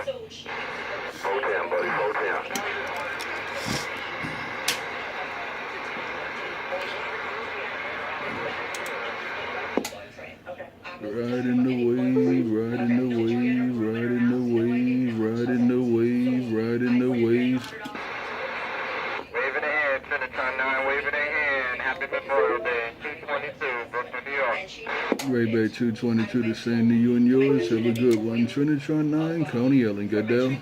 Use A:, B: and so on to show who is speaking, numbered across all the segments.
A: 410, buddy, 410.
B: Riding the wave, riding the wave, riding the wave, riding the wave, riding the wave.
A: Waving ahead, Trinitron9, waving ahead. Happy Memorial Day, 222, Brooklyn, New York.
B: Right back 222, the same to you and yours. Have a good one. Trinitron9, Coney Ellen, Goodell.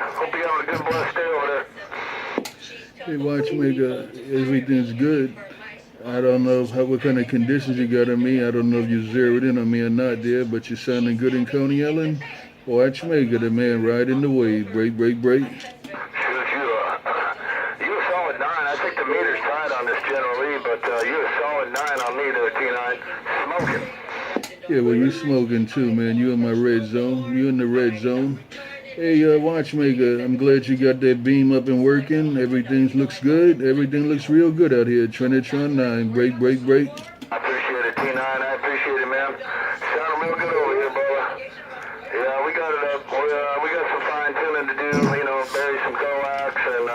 A: Hope you have a good blessed day over there.
B: Hey, watchmaker, everything's good. I don't know what kind of conditions you got on me. I don't know if you zeroed in on me or not there, but you're sounding good in Coney Ellen. Watchmaker, the man riding the wave. Break, break, break.
A: Shoot, you a solid 9. I think the meter's tight on this generally, but you a solid 9 on me there, T9. Smoking.
B: Yeah, well, you smoking too, man. You in my red zone. You in the red zone. Hey, watchmaker, I'm glad you got that beam up and working. Everything looks good. Everything looks real good out here. Trinitron9, break, break, break.
A: I appreciate it, T9. I appreciate it, man. Sounding real good over here, brother. Yeah, we got it up. We got some fine tuning to do, bury some coax and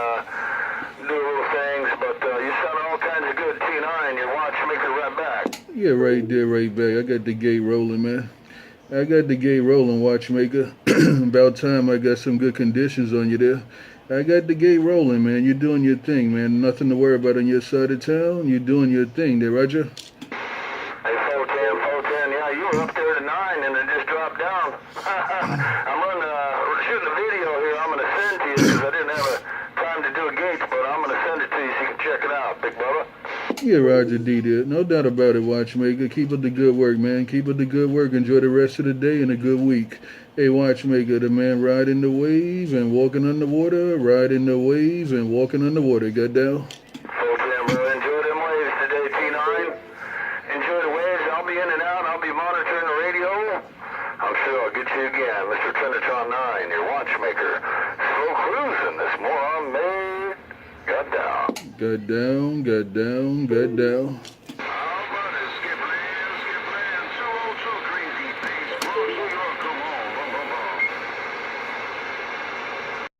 A: do little things. But you sound all kinds of good, T9. Your watchmaker right back.
B: Yeah, right there, right back. I got the gate rolling, man. I got the gate rolling, watchmaker. About time I got some good conditions on you there. I got the gate rolling, man. You're doing your thing, man. Nothing to worry about on your side of town. You're doing your thing there, Roger.
A: Hey, 410, yeah, you were up there to 9 and it just dropped down. I'm shooting a video here I'm going to send to you because I didn't have time to do a gate, but I'm going to send it to you so you can check it out, big brother.
B: Yeah, Roger D there. No doubt about it, watchmaker. Keep up the good work, man. Keep up the good work. Enjoy the rest of the day and a good week. Hey, watchmaker, the man riding the wave and walking on the water, riding the wave and walking on the water. Got down?
A: 410, bro. Enjoy them waves today, T9. Enjoy the waves. I'll be in and out. I'll be monitoring the radio. I'm sure I'll get you again, Mr. Trinitron9, your watchmaker. Slow cruising this moron made. Got down.
B: Got down, got down, got down.